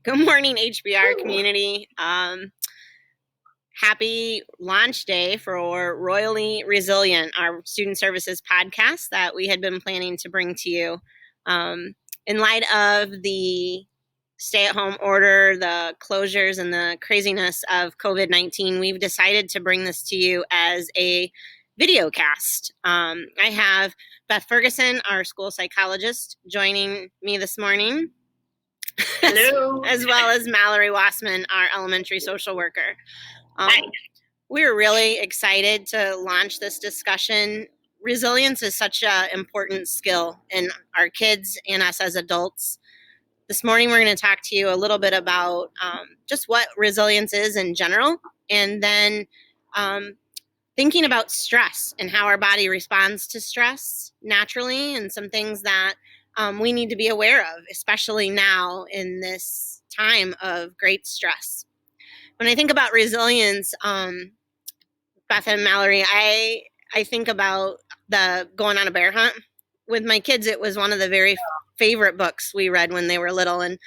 Good morning, HBR community. Happy launch day for Royally Resilient, our student services podcast that we had been planning to bring to you. In light of the stay-at-home order, the closures, and the craziness of COVID-19, we've decided to bring this to you as a videocast. I have Beth Ferguson, our school psychologist, joining me this morning. Hello. As well as Mallory Wassman, our elementary social worker. Hi. We're really excited to launch this discussion. Resilience is such an important skill in our kids and us as adults. This morning, we're going to talk to you a little bit about just what resilience is in general, and then thinking about stress and how our body responds to stress naturally, and some things that we need to be aware of, especially now in this time of great stress. When I think about resilience, Beth and Mallory, I think about the going on a bear hunt. With my kids, it was one of the very favorite books we read when they were little. And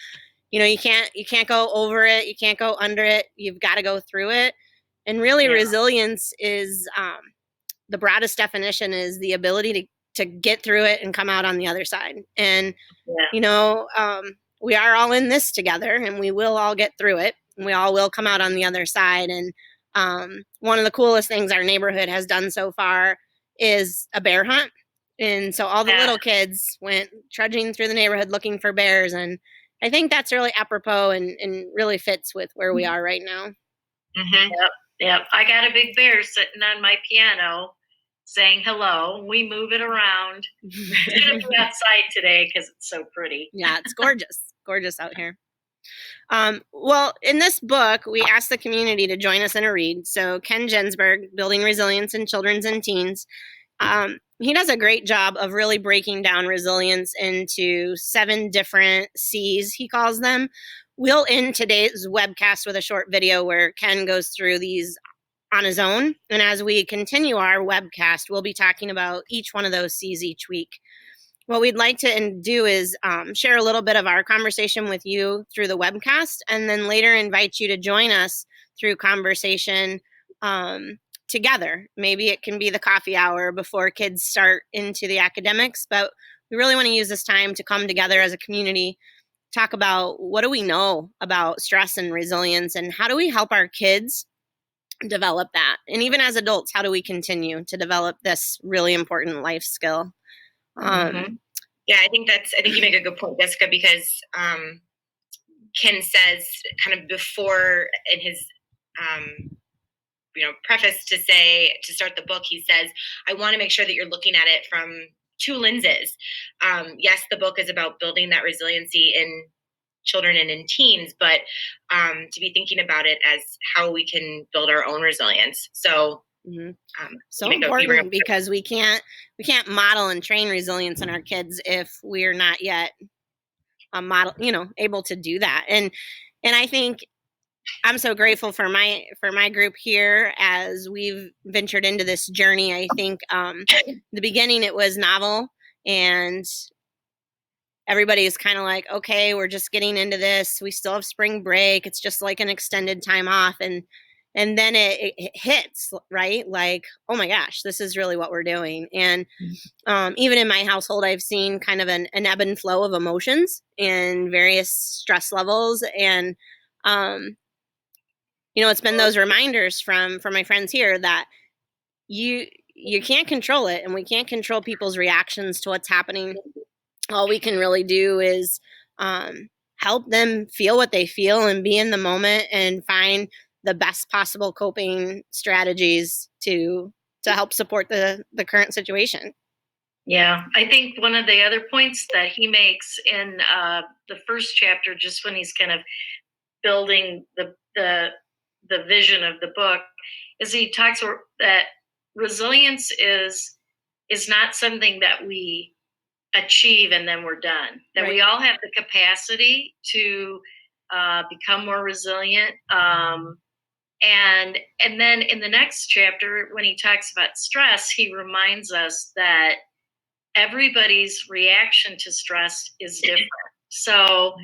you can't go over it, you can't go under it. You've got to go through it. And really, resilience is the broadest definition is the ability to get through it and come out on the other side. And we are all in this together, and we will all get through it, and we all will come out on the other side. And one of the coolest things our neighborhood has done so far is a bear hunt. And so all the little kids went trudging through the neighborhood looking for bears. And I think that's really apropos and really fits with where we are right now. Mm-hmm. Yep. I got a big bear sitting on my piano saying hello. We move it around. We're going to be outside today because it's so pretty. Yeah, it's gorgeous out here. Well, in this book, we asked the community to join us in a read. So Ken Ginsburg, Building Resilience in Children and Teens, he does a great job of really breaking down resilience into 7 different C's, he calls them. We'll end today's webcast with a short video where Ken goes through these on his own. And as we continue our webcast, we'll be talking about each one of those C's each week. What we'd like to do is share a little bit of our conversation with you through the webcast, and then later invite you to join us through conversation together. Maybe it can be the coffee hour before kids start into the academics, but we really want to use this time to come together as a community, talk about what do we know about stress and resilience, and how do we help our kids develop that? And even as adults, how do we continue to develop this really important life skill? Yeah, I think you make a good point, Jessica, because Ken says kind of before in his preface to start the book, he says, I want to make sure that you're looking at it from 2 lenses. Yes, the book is about building that resiliency in children and in teens, but to be thinking about it as how we can build our own resilience. So so important, because we can't model and train resilience in our kids if we're not yet able to do that. And I think I'm so grateful for my group here as we've ventured into this journey. I think the beginning it was novel, and everybody is kind of like, okay, we're just getting into this. We still have spring break. It's just like an extended time off. And then it hits, right? Like, oh my gosh, this is really what we're doing. And even in my household, I've seen kind of an ebb and flow of emotions and various stress levels. And, it's been those reminders from my friends here that you can't control it, and we can't control people's reactions to what's happening. All we can really do is help them feel what they feel and be in the moment and find the best possible coping strategies to help support the current situation. Yeah, I think one of the other points that he makes in the first chapter, just when he's kind of building the vision of the book, is he talks that resilience is not something that we achieve and then we're done. That we all have the capacity to become more resilient. And then in the next chapter, when he talks about stress, he reminds us that everybody's reaction to stress is different. So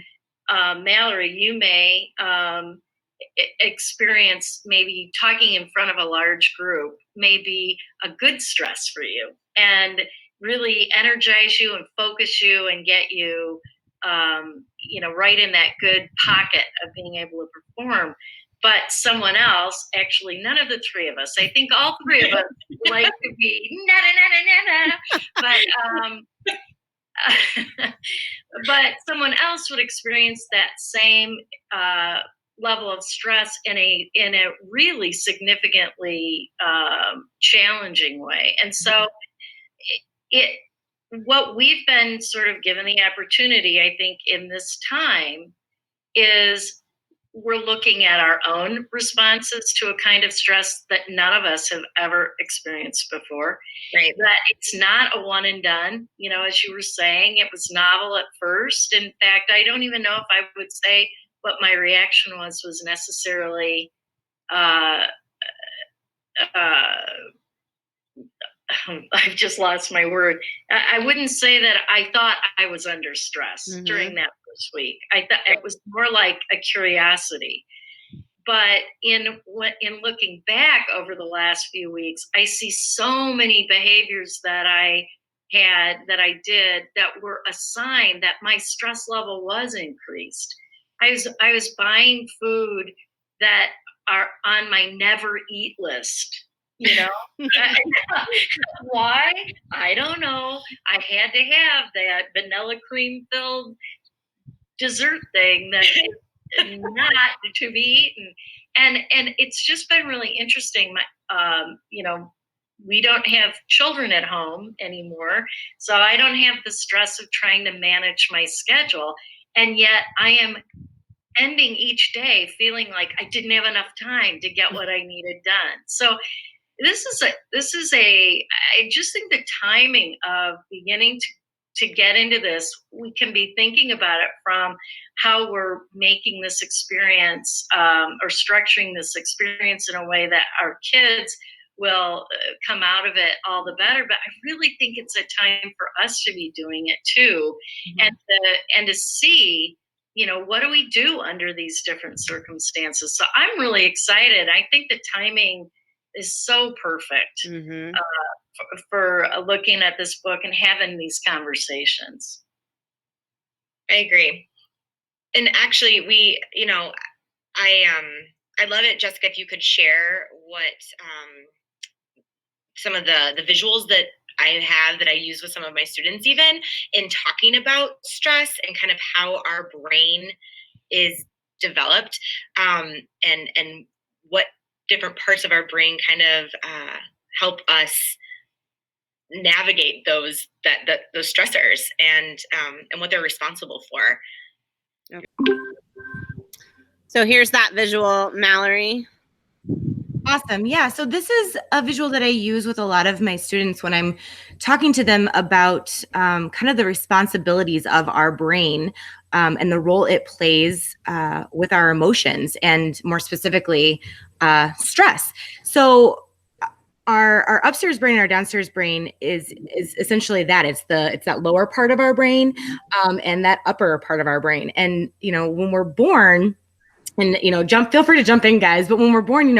Mallory, you may experience maybe talking in front of a large group may be a good stress for you and really energize you and focus you and get you, right in that good pocket of being able to perform. But someone else, actually, none of the three of us, I think all three of us like to be but but someone else would experience that same level of stress in a really significantly challenging way. And so it what we've been sort of given the opportunity, I think, in this time is we're looking at our own responses to a kind of stress that none of us have ever experienced before. Right. That it's not a one and done. As you were saying, it was novel at first. In fact, I don't even know if I would say what my reaction was necessarily uh, I've just lost my word. I wouldn't say that I thought I was under stress during that first week. I thought it was more like a curiosity. But in looking back over the last few weeks, I see so many behaviors that I did that were a sign that my stress level was increased. I was buying food that are on my never eat list. Why? I don't know. I had to have that vanilla cream filled dessert thing that is not to be eaten. And it's just been really interesting. We don't have children at home anymore, so I don't have the stress of trying to manage my schedule. And yet I am ending each day feeling like I didn't have enough time to get what I needed done. So I just think the timing of beginning to get into this, we can be thinking about it from how we're making this experience or structuring this experience in a way that our kids will come out of it all the better. But I really think it's a time for us to be doing it too, and to see, what do we do under these different circumstances? So I'm really excited. I think the timing is so perfect for looking at this book and having these conversations. I agree. And actually, I love it, Jessica, if you could share what some of the visuals that I have that I use with some of my students, even in talking about stress and kind of how our brain is developed, and what different parts of our brain kind of help us navigate those stressors and what they're responsible for. So here's that visual, Mallory. Awesome. Yeah. So this is a visual that I use with a lot of my students when I'm talking to them about kind of the responsibilities of our brain and the role it plays with our emotions, and more specifically, stress. So our upstairs brain and our downstairs brain is essentially that. It's that lower part of our brain and that upper part of our brain. And when we're born, and feel free to jump in, guys. But when we're born,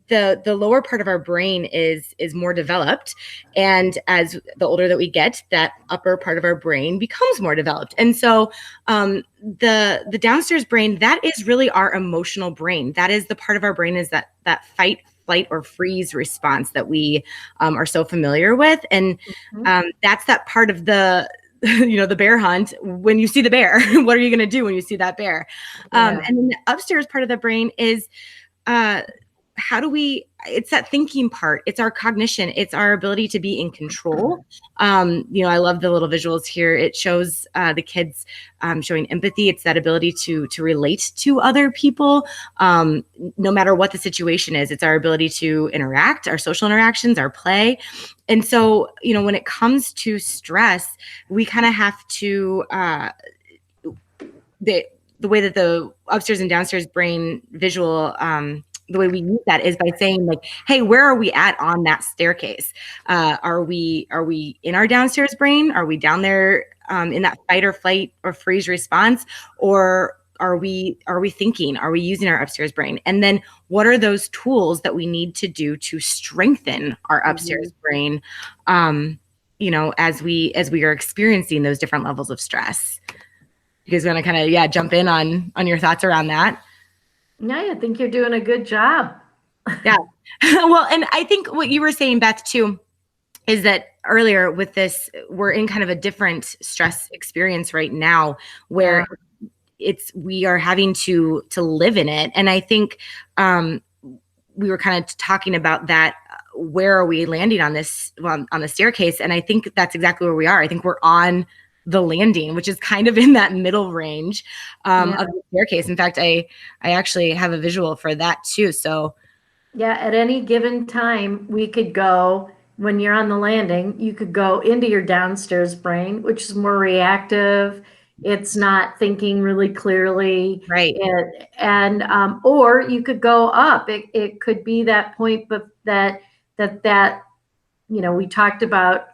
the lower part of our brain is more developed, and as the older that we get, that upper part of our brain becomes more developed. And so the downstairs brain, that is really our emotional brain. That is the part of our brain is that fight, flight, or freeze response that we are so familiar with. And that's that part of the the bear hunt. When you see the bear, what are you going to do when you see that bear? And then the upstairs part of the brain is it's that thinking part. It's our cognition. It's our ability to be in control. I love the little visuals here. It shows the kids showing empathy. It's that ability to relate to other people, no matter what the situation is. It's our ability to interact, our social interactions, our play. And so, when it comes to stress, we kind of have to, the way that the upstairs and downstairs brain visual, the way we use that is by saying, like, hey, where are we at on that staircase? Are we in our downstairs brain? Are we down there in that fight or flight or freeze response? Or are we thinking? Are we using our upstairs brain? And then what are those tools that we need to do to strengthen our upstairs brain, as we are experiencing those different levels of stress? You guys want to kind of jump in on your thoughts around that? Yeah, I think you're doing a good job. Yeah. Well, and I think what you were saying, Beth, too, is that earlier with this, we're in kind of a different stress experience right now where we are having to live in it. And I think we were kind of talking about that. Where are we landing on this, on the staircase? And I think that's exactly where we are. I think we're on the landing, which is kind of in that middle range of the staircase. In fact, I actually have a visual for that too. So yeah, at any given time, we could go, when you're on the landing, you could go into your downstairs brain, which is more reactive. It's not thinking really clearly. Right. Or you could go up. It could be that point, but that we talked about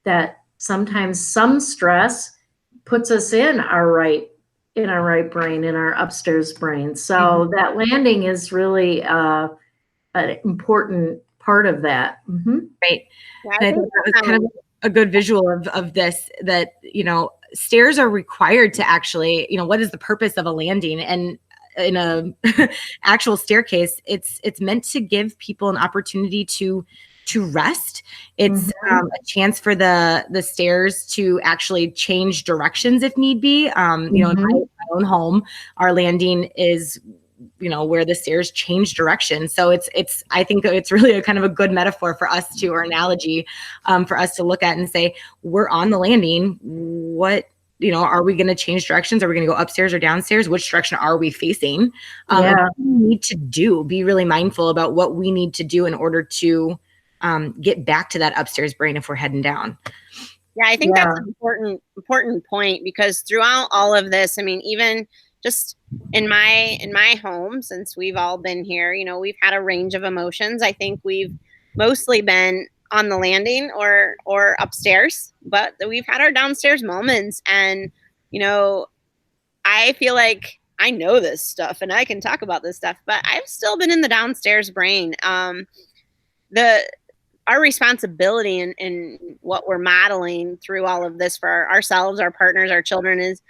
that sometimes some stress puts us in our right brain, in our upstairs brain. So that landing is really an important part of that. Right. Yeah, I think that was kind of a good visual of this, that, stairs are required to actually, what is the purpose of a landing? And in a actual staircase, it's meant to give people an opportunity to rest. It's a chance for the stairs to actually change directions if need be. In my own home, our landing is where the stairs change direction. So I think it's really a kind of a good metaphor for us to, or analogy for us to look at and say, we're on the landing. What, are we going to change directions? Are we going to go upstairs or downstairs? Which direction are we facing? What we need to do, be really mindful about what we need to do in order to get back to that upstairs brain if we're heading down. Yeah, I think that's an important point, because throughout all of this, I mean, even just in my home, since we've all been here, we've had a range of emotions. I think we've mostly been on the landing or upstairs, but we've had our downstairs moments. And, I feel like I know this stuff and I can talk about this stuff, but I've still been in the downstairs brain. Our responsibility in what we're modeling through all of this for ourselves, our partners, our children is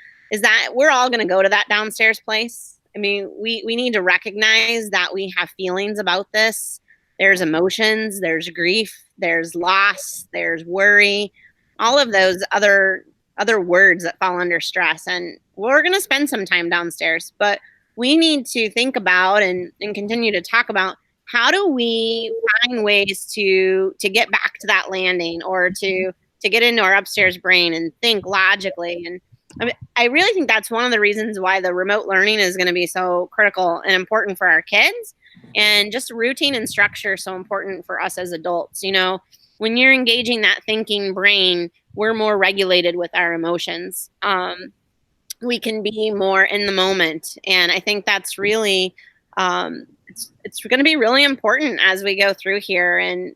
that we're all going to go to that downstairs place. I mean, we need to recognize that we have feelings about this. There's emotions, there's grief, there's loss, there's worry, all of those other words that fall under stress. And we're going to spend some time downstairs, but we need to think about and continue to talk about, how do we find ways to get back to that landing, or to get into our upstairs brain and think logically. And I really think that's one of the reasons why the remote learning is going to be so critical and important for our kids, and just routine and structure so important for us as adults. When you're engaging that thinking brain, we're more regulated with our emotions. We can be more in the moment. And I think that's really, it's going to be really important as we go through here, and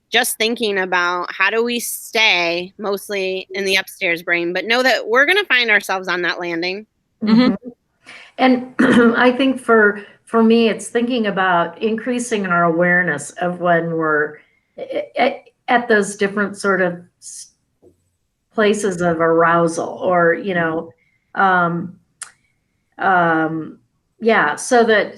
just thinking about how do we stay mostly in the upstairs brain, but know that we're going to find ourselves on that landing. And I think for me, it's thinking about increasing our awareness of when we're at those different sort of places of arousal, or so that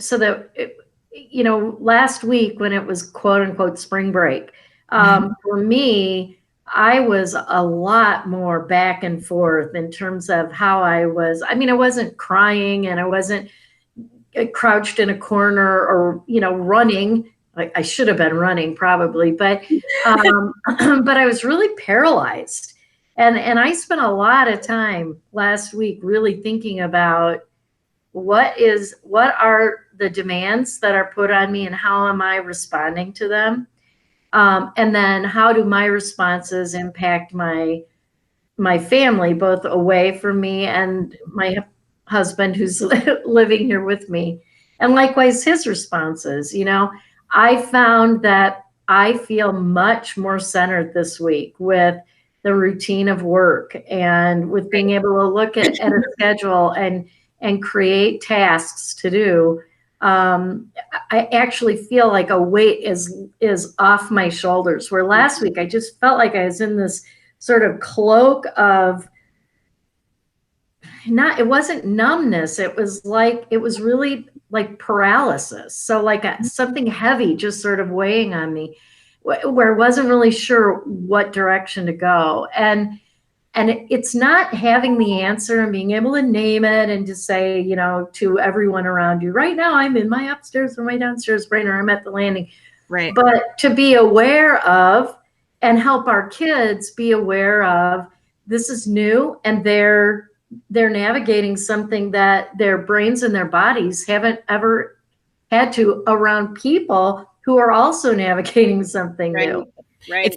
last week when it was quote unquote spring break, for me, I was a lot more back and forth in terms of how I was. I mean, I wasn't crying, and I wasn't crouched in a corner or, running. I should have been running probably, but but I was really paralyzed. And I spent a lot of time last week really thinking about what are the demands that are put on me, and how am I responding to them? And then how do my responses impact my family, both away from me and my husband who's living here with me, and likewise his responses. I found that I feel much more centered this week with the routine of work, and with being able to look at a schedule and and create tasks to do, I actually feel like a weight is off my shoulders. Where last week I just felt like I was in this sort of cloak of it wasn't numbness. It was really like paralysis. So like something heavy just sort of weighing on me, where I wasn't really sure what direction to go. And it's not having the answer and being able to name it and to say, to everyone around you, right now I'm in my upstairs or my downstairs brain, or I'm at the landing. Right. But to be aware of and help our kids be aware of, this is new, and they're navigating something that their brains and their bodies haven't ever had to, around people who are also navigating something new. Right.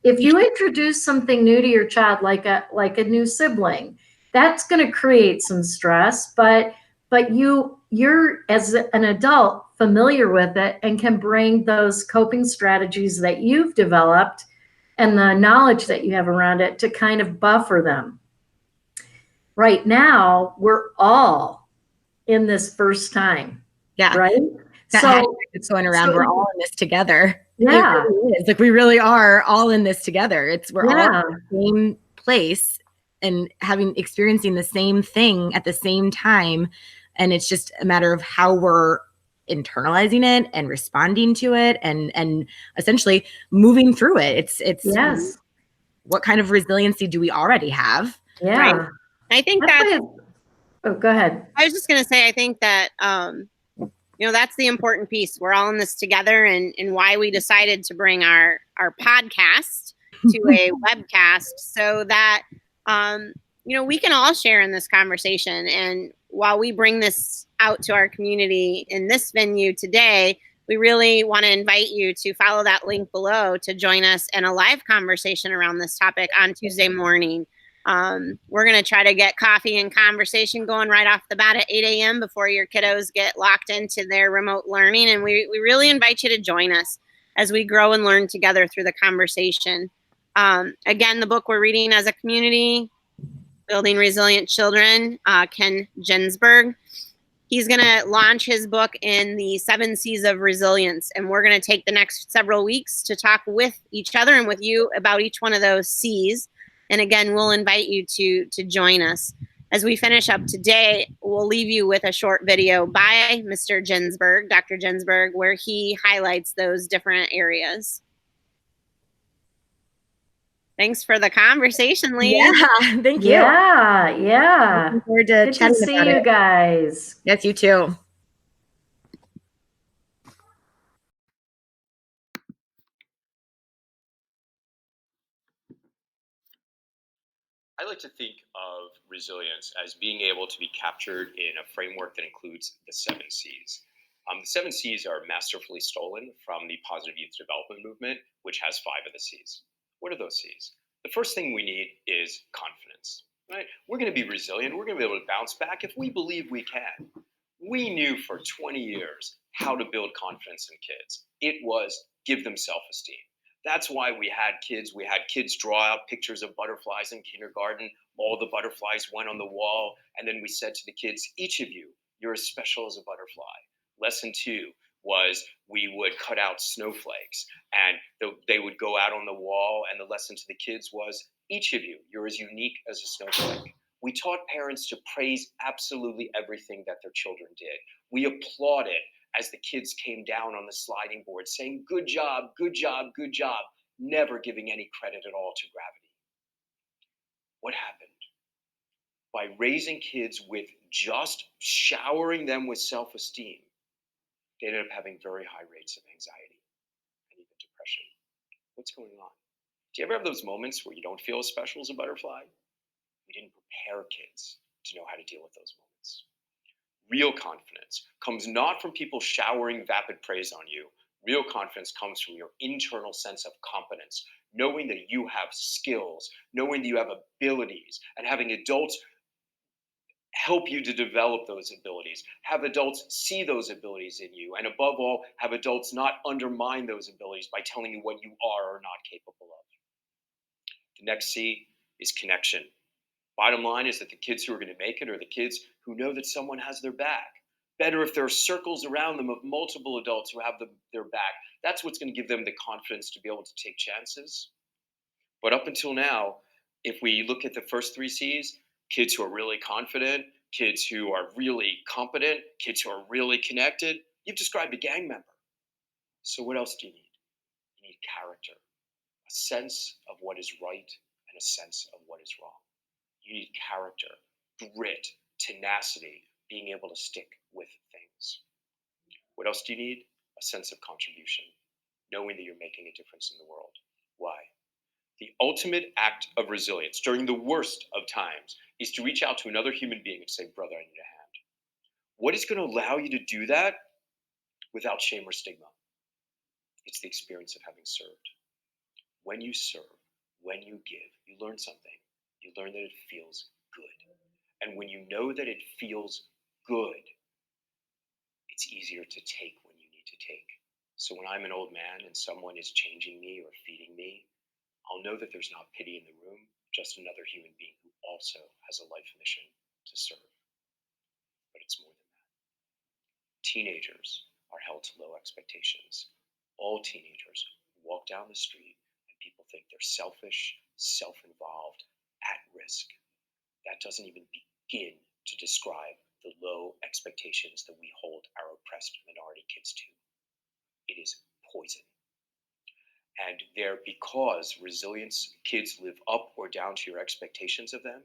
If you introduce something new to your child, like a new sibling, that's going to create some stress, but you're as an adult familiar with it and can bring those coping strategies that you've developed and the knowledge that you have around it to kind of buffer them. Right now, we're all in this first time. Yeah. Right. That hashtag that's going around. We're all in this together. Yeah. It really is. Like, we really are all in this together. We're all in the same place and experiencing the same thing at the same time. And it's just a matter of how we're internalizing it and responding to it and essentially moving through it. It's yes. What kind of resiliency do we already have? Yeah. Right. I think oh, go ahead. I was just going to say, I think that, that's the important piece. We're all in this together, and why we decided to bring our podcast to a webcast so that, we can all share in this conversation. And while we bring this out to our community in this venue today, we really want to invite you to follow that link below to join us in a live conversation around this topic on Tuesday morning. We're going to try to get coffee and conversation going right off the bat at 8 a.m. before your kiddos get locked into their remote learning. And we really invite you to join us as we grow and learn together through the conversation. Again, the book we're reading as a community, Building Resilient Children, Ken Ginsburg. He's going to launch his book in the 7 C's of resilience. And we're going to take the next several weeks to talk with each other and with you about each one of those C's. And again, we'll invite you to join us. As we finish up today, we'll leave you with a short video by Mr. Ginsburg, Dr. Ginsburg, where he highlights those different areas. Thanks for the conversation, ladies. Yeah, thank you. Yeah. Looking forward to Good chatting to see about you it. guys. Yes, you too. I like to think of resilience as being able to be captured in a framework that includes the 7 C's. The 7 C's are masterfully stolen from the Positive Youth Development Movement, which has 5 of the C's. What are those C's? The first thing we need is confidence, right? We're going to be resilient. We're going to be able to bounce back if we believe we can. We knew for 20 years how to build confidence in kids. It was give them self-esteem. That's why we had kids draw out pictures of butterflies in kindergarten. All the butterflies went on the wall. And then we said to the kids, each of you, you're as special as a butterfly. Lesson 2 was we would cut out snowflakes and they would go out on the wall. And the lesson to the kids was, each of you, you're as unique as a snowflake. We taught parents to praise absolutely everything that their children did. We applauded as the kids came down on the sliding board saying, good job, good job, good job, never giving any credit at all to gravity. What happened? By raising kids with just showering them with self-esteem, they ended up having very high rates of anxiety and even depression. What's going on? Do you ever have those moments where you don't feel as special as a butterfly? We didn't prepare kids to know how to deal with those moments. Real confidence comes not from people showering vapid praise on you. Real confidence comes from your internal sense of competence, knowing that you have skills, knowing that you have abilities, and having adults help you to develop those abilities. Have adults see those abilities in you, and above all, have adults not undermine those abilities by telling you what you are or not capable of. The next C is connection. Bottom line is that the kids who are going to make it are the kids who know that someone has their back. Better if there are circles around them of multiple adults who have their back. That's what's going to give them the confidence to be able to take chances. But up until now, if we look at the first 3 C's, kids who are really confident, kids who are really competent, kids who are really connected, you've described a gang member. So what else do you need? You need character, a sense of what is right and a sense of what is wrong. You need character, grit, tenacity, being able to stick with things. What else do you need? A sense of contribution, knowing that you're making a difference in the world. Why? The ultimate act of resilience during the worst of times is to reach out to another human being and say, brother, I need a hand. What is going to allow you to do that without shame or stigma? It's the experience of having served. When you serve, when you give, you learn something. You learn that it feels good. And when you know that it feels good, it's easier to take when you need to take. So when I'm an old man and someone is changing me or feeding me, I'll know that there's not pity in the room, just another human being who also has a life mission to serve. But it's more than that. Teenagers are held to low expectations. All teenagers walk down the street and people think they're selfish, self-involved, at risk. That doesn't even begin to describe the low expectations that we hold our oppressed minority kids to. It is poison. And because resilience kids live up or down to your expectations of them,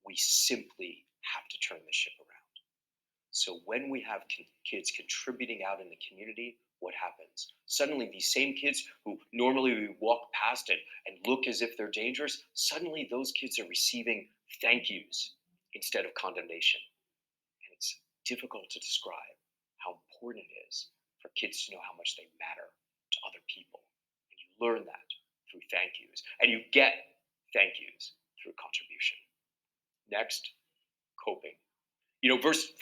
we simply have to turn the ship around. So when we have kids contributing out in the community, what happens? Suddenly these same kids who normally we walk past and look as if they're dangerous, suddenly those kids are receiving thank yous instead of condemnation. And it's difficult to describe how important it is for kids to know how much they matter to other people. And you learn that through thank yous, and you get thank yous through contribution. Next, coping.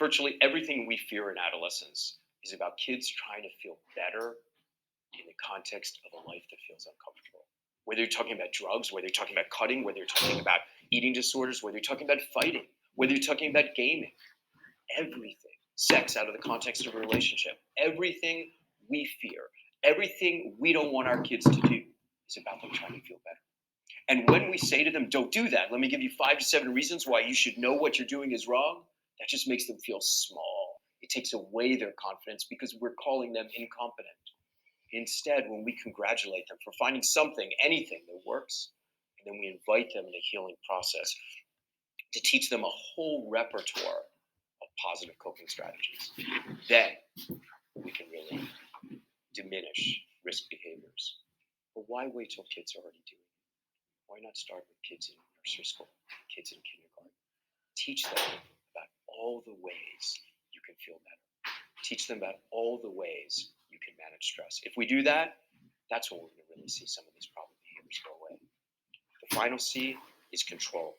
Virtually everything we fear in adolescence is about kids trying to feel better in the context of a life that feels uncomfortable. Whether you're talking about drugs, whether you're talking about cutting, whether you're talking about eating disorders, whether you're talking about fighting, whether you're talking about gaming, everything, sex out of the context of a relationship, everything we fear, everything we don't want our kids to do is about them trying to feel better. And when we say to them, don't do that, let me give you 5 to 7 reasons why you should know what you're doing is wrong, that just makes them feel small. It takes away their confidence because we're calling them incompetent. Instead, when we congratulate them for finding something, anything that works, and then we invite them in a healing process to teach them a whole repertoire of positive coping strategies, then we can really diminish risk behaviors. But why wait till kids are already doing it? Why not start with kids in nursery school, kids in kindergarten? Teach them about all the ways you can feel better. Teach them about all the ways you can manage stress. If we do that, that's when we're going to really see some of these problem behaviors go away. The final C is control.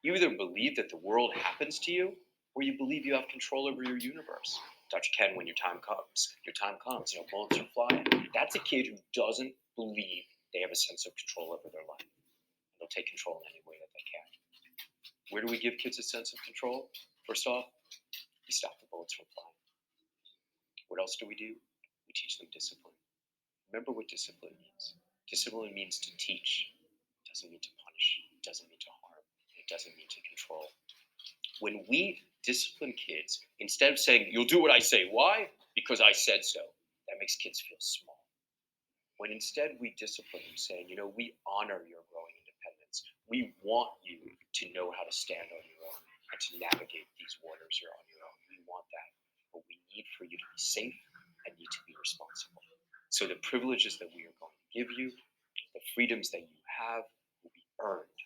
You either believe that the world happens to you, or you believe you have control over your universe. Dr. Ken, when your time comes, bullets are flying. That's a kid who doesn't believe they have a sense of control over their life. And they'll take control in any way that they can. Where do we give kids a sense of control? First off, we stop the bullets from flying. What else do? We teach them discipline. Remember what discipline means. Discipline means to teach. It doesn't mean to punish. It doesn't mean to harm. It doesn't mean to control. When we discipline kids, instead of saying, you'll do what I say, why? Because I said so, that makes kids feel small. When instead we discipline them, saying, we honor your growing independence. We want you to know how to stand on your own and to navigate these waters on your own. We want that. But we need for you to be safe and need to be responsible. So the privileges that we are going to give you, the freedoms that you have, will be earned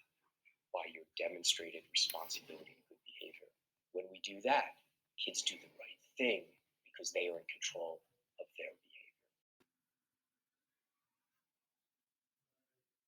by your demonstrated responsibility and good behavior. When we do that, kids do the right thing because they are in control